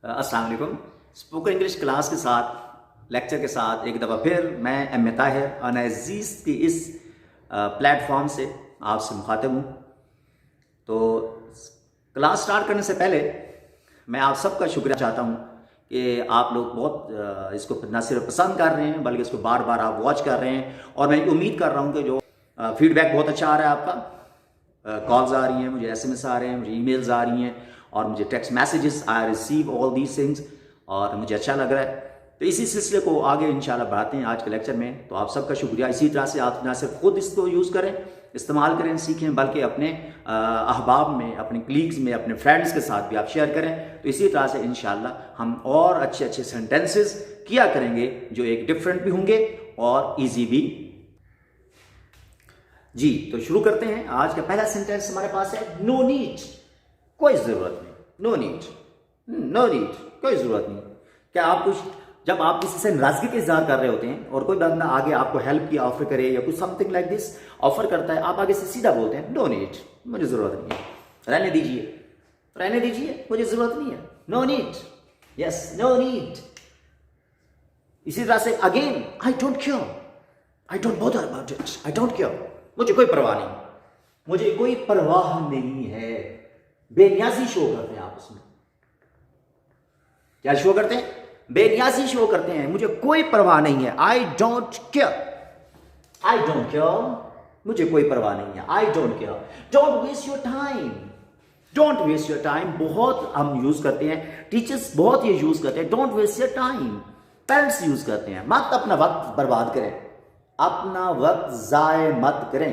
अस्सलाम वालेकुम। Spoken English class के साथ लेक्चर के साथ एक दफ़ा फिर मैं एम ताहिर अजीज़ की इस प्लेटफॉर्म से आपसे मुखातिब हूँ। तो क्लास स्टार्ट करने से पहले मैं आप सबका शुक्रिया चाहता हूँ कि आप लोग बहुत इसको न सिर्फ पसंद कर रहे हैं बल्कि इसको बार बार आप वॉच कर रहे हैं। और मैं उम्मीद कर रहा हूँ कि जो फीडबैक बहुत अच्छा आ रहा है आपका। कॉल्स आ रही हैं, मुझे SMS आ रहे हैं, मुझे ईमेल्स आ रही हैं और मुझे text messages. I receive all these things और मुझे अच्छा लग रहा है। तो इसी सिलसिले को आगे इंशाल्लाह बढ़ाते हैं आज के लेक्चर में। तो आप सबका शुक्रिया। इसी तरह से आप ना सिर्फ खुद इसको यूज़ करें, इस्तेमाल करें, सीखें, बल्कि अपने अहबाब में, अपने कलीग्स में, अपने फ्रेंड्स के साथ भी आप शेयर करें। तो इसी तरह से इंशाल्लाह हम और अच्छे अच्छे सेंटेंसेस किया करेंगे जो एक डिफरेंट भी होंगे और ईजी भी। जी तो शुरू करते हैं। आज का पहला सेंटेंस हमारे पास है नो नीड, कोई ज़रूरत नहीं। नो नीड, नो नीड, कोई ज़रूरत नहीं। क्या आप कुछ जब आप किसी से नाराजगी का इजहार कर रहे होते हैं और कोई बंदा आगे आपको हेल्प की ऑफर करे या कुछ समथिंग लाइक दिस ऑफर करता है, आप आगे से सीधा बोलते हैं नो नीड, मुझे ज़रूरत नहीं है, रहने दीजिए, रहने दीजिए, मुझे ज़रूरत नहीं है। No need, yes, no need. इसी तरह से again I don't care, I don't bother about it, I don't care, मुझे कोई परवाह नहीं, मुझे कोई परवाह नहीं है। बेनियाजी शो करते हैं आप उसमें। क्या शो करते हैं? बेनियाजी शो करते हैं, मुझे कोई परवाह नहीं है। I don't care, I don't care, मुझे कोई परवाह नहीं है। I don't care. Don't waste your time, don't waste your time बहुत हम यूज करते हैं, टीचर्स बहुत ये यूज करते हैं। Don't waste your time parents use करते हैं। मत अपना वक्त बर्बाद करें, अपना वक्त जाए मत करें,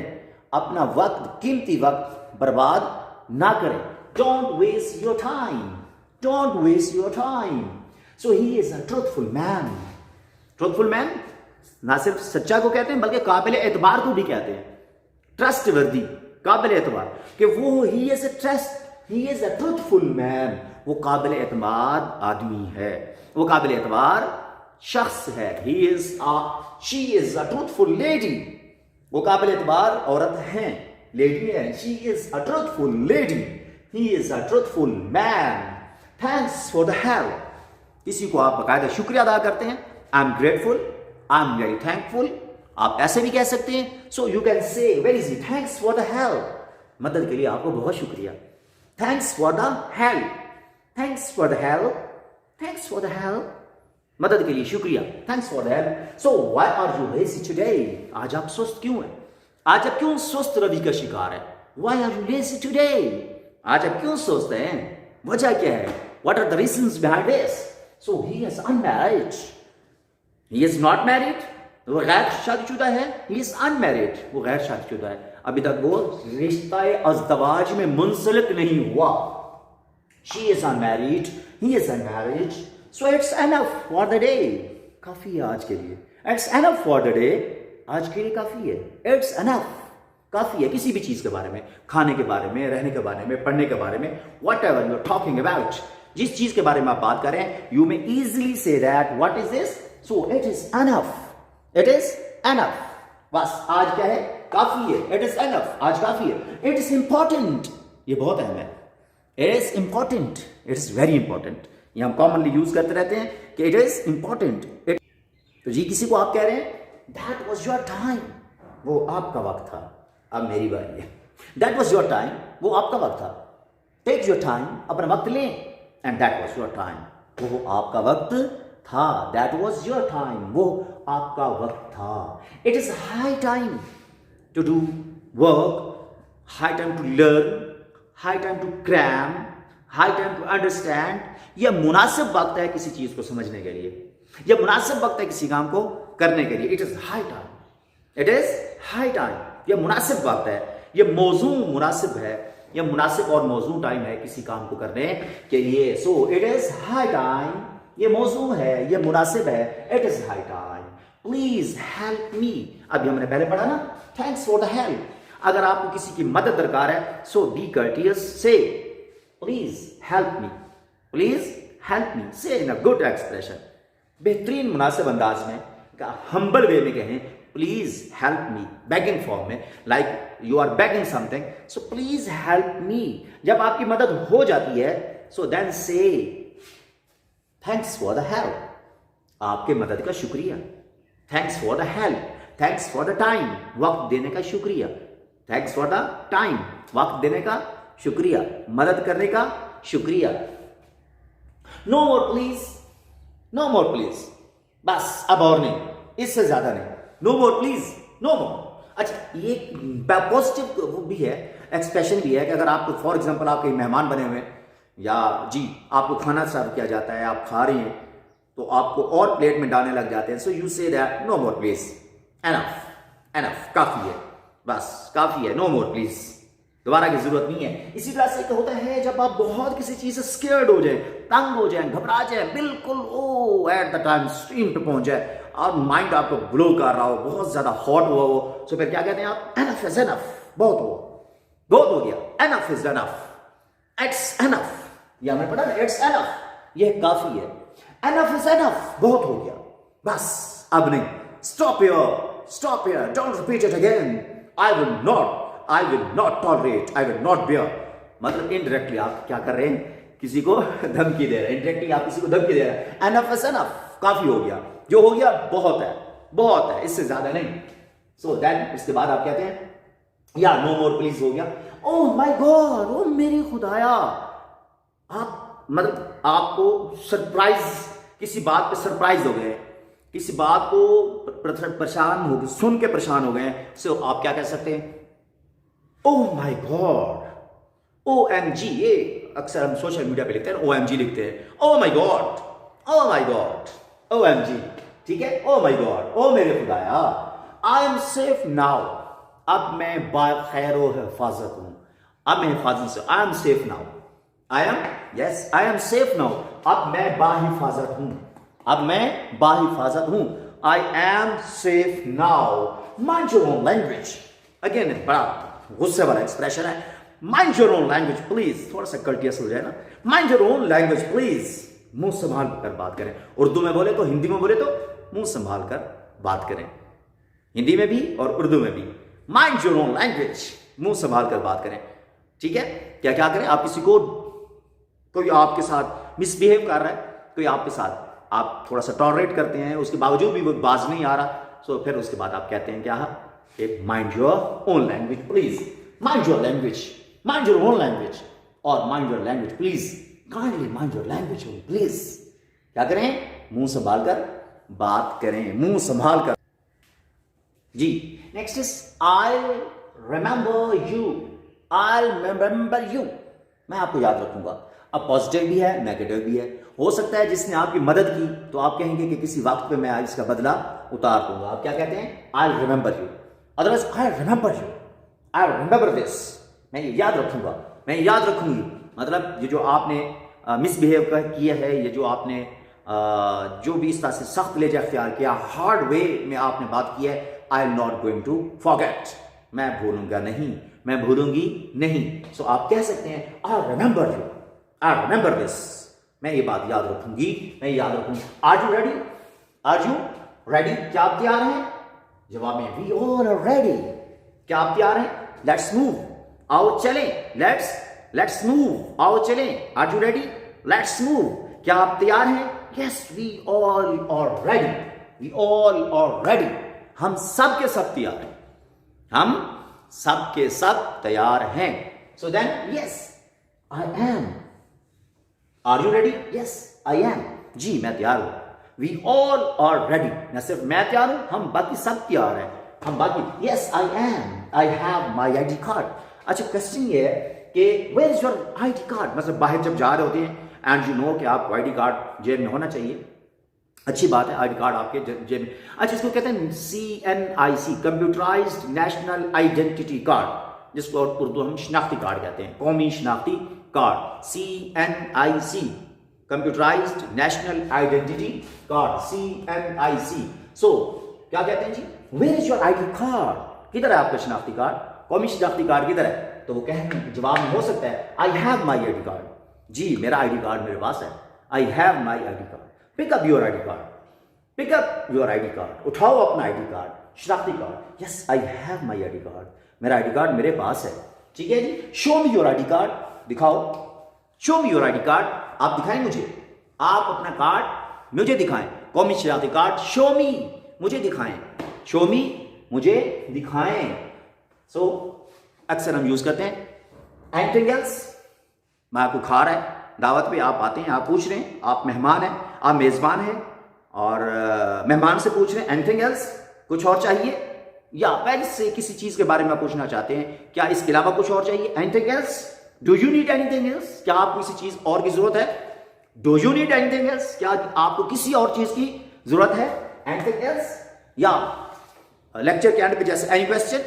अपना वक्त, कीमती वक्त बर्बाद ना करें। Don't waste your time. Don't waste your time. So he is a truthful man. Truthful man ना सिर्फ सच्चा को कहते हैं बल्कि काबिल एतबार को भी कहते हैं। ट्रस्टवर्दी, काबिल एतबार, कि वो he is a trust, he is a truthful man. वो काबिल एतमाद आदमी है, वो काबिल एतबार शख्स है। She is a truthful lady. वो काबिल एतबार औरत है, लेडी है। She is a truthful lady. He is a truthful man. Thanks for the help. किसी को आप बाकायदा शुक्रिया अदा करते हैं। I'm grateful. I'm very thankful. आप ऐसे भी कह सकते हैं। So you can say very easy. Thanks for the help. मदद के लिए आपको बहुत शुक्रिया। Thanks for the help. Thanks for the help. Thanks for the help. मदद के लिए शुक्रिया। Thanks for the help. So why are you lazy today? आज आप सुस्त क्यों हैं? आज आप क्यों सुस्त रवि का शिकार है? Why are you lazy today? आज आप क्यों सोचते हैं? वजह क्या है? What are the reasons behind this? So he is unmarried. He is not married. वो गैर शादीशुदा है। He is unmarried. वो गैर शादीशुदा है। अभी तक वो रिश्ता अज़दवाज में मुंसलिक नहीं हुआ। She is unmarried. He is unmarried. So it's enough for the day. काफी है आज के लिए। It's enough for the day. आज के लिए काफी है। It's enough. काफी है किसी भी चीज के बारे में, खाने के बारे में, रहने के बारे में, पढ़ने के बारे में, whatever you are talking about, जिस चीज के बारे में आप बात कर रहे हैं, you may easily say that what is this, so it is enough, it is enough. बस आज क्या है? काफी है। इट इज एनफ, आज काफी है। इट इज इंपॉर्टेंट, ये बहुत अहम है। It is important, it is very important. ये हम कॉमनली यूज करते रहते हैं कि इट इज इंपॉर्टेंट। तो जी किसी को आप कह रहे हैं दैट वॉज योर टाइम, वो आपका वक्त था, अब मेरी बारी है। दैट वॉज योर टाइम, वो आपका वक्त था। टेक योर टाइम, अपना वक्त लें। And that was your time, वो आपका वक्त था। दैट वॉज योर टाइम, वो आपका वक्त था। It is high time to do work, high time to learn, high time to cram, high time to understand. यह मुनासिब वक्त है किसी चीज को समझने के लिए, यह मुनासिब वक्त है किसी काम को करने के लिए। It is high time, it is high time, यह मुनासिब वक्त है, यह मौजू मुनासिब है, यह मुनासिब और मौजू टाइम है किसी काम को करने के लिए। So it is high time, यह मौजू है, यह मुनासिब है। It is high time, please help मी। अभी हमने पहले पढ़ा ना, थैंक्स फॉर द हेल्प। अगर आपको किसी की मदद दरकार है, सो बी कर्टियस, से please help me, please help मी, से इन अ गुड एक्सप्रेशन, बेहतरीन मुनासिब अंदाज में, हम्बल वे में कहें please help me, begging form में, like you are begging something, so please help me. जब आपकी मदद हो जाती है, so then say thanks for the help, आपके मदद का शुक्रिया। Thanks for the help, thanks for the time, वक्त देने का शुक्रिया। थैंक्स फॉर द टाइम, वक्त देने का शुक्रिया, मदद करने का शुक्रिया। No more please, no more please, बस अब और नहीं, इससे ज्यादा नहीं। No more please, no more. अच्छा, ये पॉजिटिव वो भी है, एक्सप्रेशन भी है कि अगर आपको फॉर एग्जांपल आपके मेहमान बने हुए हैं या जी आपको खाना सर्व किया जाता है, आप खा रहे हैं तो आपको और प्लेट में डालने लग जाते हैं, so you say that no more please, enough, enough, काफी है, बस काफी है, नो मोर प्लीज, दोबारा की जरूरत नहीं है। इसी तरह से होता है जब आप बहुत किसी चीज से स्केर्ड हो जाए, तंग हो जाए, घबरा जाए, बिल्कुल ओ एट द टाइम स्ट्रीम पे पहुंच जाए और माइंड आपको ब्लो कर रहा हो, बहुत ज्यादा हॉट हुआ हो, तो फिर क्या कहते हैं आप, एनफ इज एनफ, बहुत हो गया, enough is enough, it's enough, या मैंने पढ़ा ना, इट्स एनफ, यह काफी है, एनफ इज एनफ, बहुत हो गया, बस अब नहीं, stop here, don't repeat it again, I will not tolerate, I will not bear. मतलब इनडायरेक्टली आप क्या कर रहे हैं, किसी को धमकी दे रहे हैं, इनडायरेक्टली आप किसी को धमकी दे रहे हैं, एनफ इज एनफ, काफी हो गया, जो हो गया बहुत है, इससे ज्यादा नहीं। सो देन इसके बाद आप कहते हैं या नो मोर प्लीज हो गया। ओह माय गॉड, ओ मेरे खुदाया, आप मतलब आपको सरप्राइज, किसी बात पे सरप्राइज हो गए, किसी बात को परेशान हो गए, सुन के परेशान हो गए, सो आप क्या कह सकते हैं, ओह माय गॉड, OMG, ये अक्सर हम सोशल मीडिया पे लिखते हैं, OMG लिखते हैं, ओह माय गॉड, OMG, ठीक है, ओह माय गॉड, ओ मेरे खुदाया, आई एम सेफ नाउ, अब मैं बाखैरो हिफाजत हूं, अब मैं हिफाजत से, I am safe now, I am safe now, अब मैं बाहिफाजत हूं, I am safe now. Mind your own language, again बड़ा गुस्से वाला एक्सप्रेशन है, mind your own language please, थोड़ा सा कल्टियस हो जाए ना, mind your own language please, मुंह संभाल कर बात करें, उर्दू में बोले तो, हिंदी में बोले तो मुंह संभाल कर बात करें, हिंदी में भी और उर्दू में भी, माइंड योर ओन लैंग्वेज, मुंह संभाल कर बात करें, ठीक है। क्या करें, आप किसी को, कोई आपके साथ मिसबिहेव कर रहा है, कोई आपके साथ आप थोड़ा सा टॉलरेट करते हैं, उसके बावजूद भी वो बाज नहीं आ रहा, सो फिर उसके बाद आप कहते हैं क्या, mind your own language please, mind your own language, और mind your language please, kindly mind your language please. क्या करें, मुंह संभाल कर बात करें, मुंह संभाल कर जी। Next is I remember you, मैं आपको याद रखूंगा। अब पॉजिटिव भी है, नेगेटिव भी है। हो सकता है जिसने आपकी मदद की तो आप कहेंगे कि किसी वक्त पे मैं इसका बदला उतार दूंगा, आप क्या कहते हैं, आई remember you, otherwise I remember this, मैं ये याद रखूंगा, मैं याद रखूंगी, मतलब ये जो आपने मिसबिहेव किया है, ये जो आपने जो भी इस तरह से सख्त लेजा अख्तियार किया, हार्ड वे में आपने बात की है, I am not going to forget, मैं भूलूंगा नहीं, मैं भूलूंगी नहीं। सो आप कह सकते हैं आई रिमेंबर दिस, मैं ये बात याद रखूंगी, मैं याद रखूंगी। आर यू रेडी, क्या आप तैयार हैं? जवाब में वी ऑल आर रेडी, क्या आप तैयार हैं? लेट्स मूव, आओ चलें, लेट्स मूव, आओ चलें। Are you ready, let's move, क्या आप तैयार हैं? Yes we all are ready, हम सब के सब तैयार हैं, हम सब के सब तैयार हैं। So then yes I am, are you ready? Yes I am, जी मैं तैयार हूं। वी ऑल आर रेडी, न सिर्फ मैं तैयार हूं, हम बाकी सब तैयार हैं, हम बाकी। Yes I am, I have my ID card. अच्छा क्वेश्चन ये है कि where is your ID card, मतलब बाहर जब जा रहे होते हैं एंड यू नो कि आपको ID कार्ड जेब में होना चाहिए, अच्छी बात है, ID कार्ड आपके जेब में। अच्छा इसको कहते हैं CNIC, computerised national identity card, जिसको उर्दू हम शनाख्ती कार्ड कहते हैं, कौमी शनाख्ती card, CNIC, computerised national identity card, CNIC। So क्या कहते हैं जी, where is your ID card, किधर है आपका शनाख्ती कार्ड, कौमी शनाख्ती कार्ड किधर है? तो वो कहेंगे, जवाब में हो सकता है I have my ID card, जी मेरा ID कार्ड मेरे पास है, I have my ID card. Pick up your ID card, pick up your ID card, उठाओ अपना ID कार्ड, शनाख्ती card. Yes I have my ID card, मेरा ID card मेरे पास है, ठीक है जी। Show me your ID card, दिखाओ, show me your ID card, आप दिखाएं मुझे, आप अपना कार्ड मुझे दिखाएं। कोमिशियाती कार्ड, शो मी, मुझे दिखाएं। शो मी, मुझे दिखाएं। सो अक्सर हम यूज करते हैं। एनीथिंग एल्स, मैं आपको खा रहा है, दावत पे आप आते हैं, आप पूछ रहे हैं, आप मेहमान हैं, आप मेजबान हैं और मेहमान से पूछ रहे हैं एनीथिंग एल्स, कुछ और चाहिए, या पेरेंट्स से किसी चीज के बारे में पूछना चाहते हैं, क्या इसके अलावा कुछ और चाहिए, anything else, do you need anything else, क्या आपको किसी चीज और की जरूरत है, do you need anything else, क्या आपको किसी और चीज की जरूरत है, एनीथिंग एल्स। या लेक्चर के एंड पे जैसे एनी क्वेश्चन,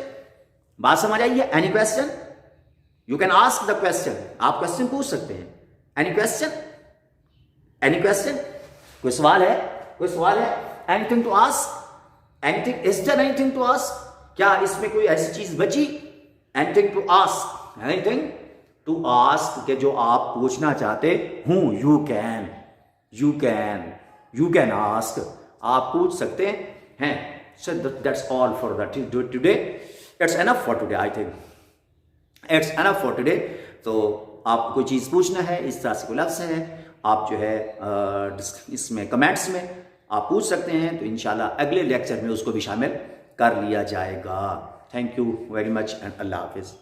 बात समझ आई है, any question, you can ask the question, आप क्वेश्चन पूछ सकते हैं, एनी क्वेश्चन, एनी क्वेश्चन, कोई सवाल है, कोई सवाल है, anything to ask, anything, is there anything to ask, क्या इसमें कोई ऐसी चीज बची, anything to ask, anything to ask के जो आप पूछना चाहते हूं, you can, you can, you can ask, आप पूछ सकते हैं। So that's all for that today. It's enough for today, I think. It's enough for today. तो आप कोई चीज़ पूछना है, इस तरह से कोई लफ्ज़ है, आप जो है इसमें कमेंट्स में आप पूछ सकते हैं, तो इंशाल्लाह अगले लेक्चर में उसको भी शामिल कर लिया जाएगा। Thank you very much and अल्लाह हाफिज़।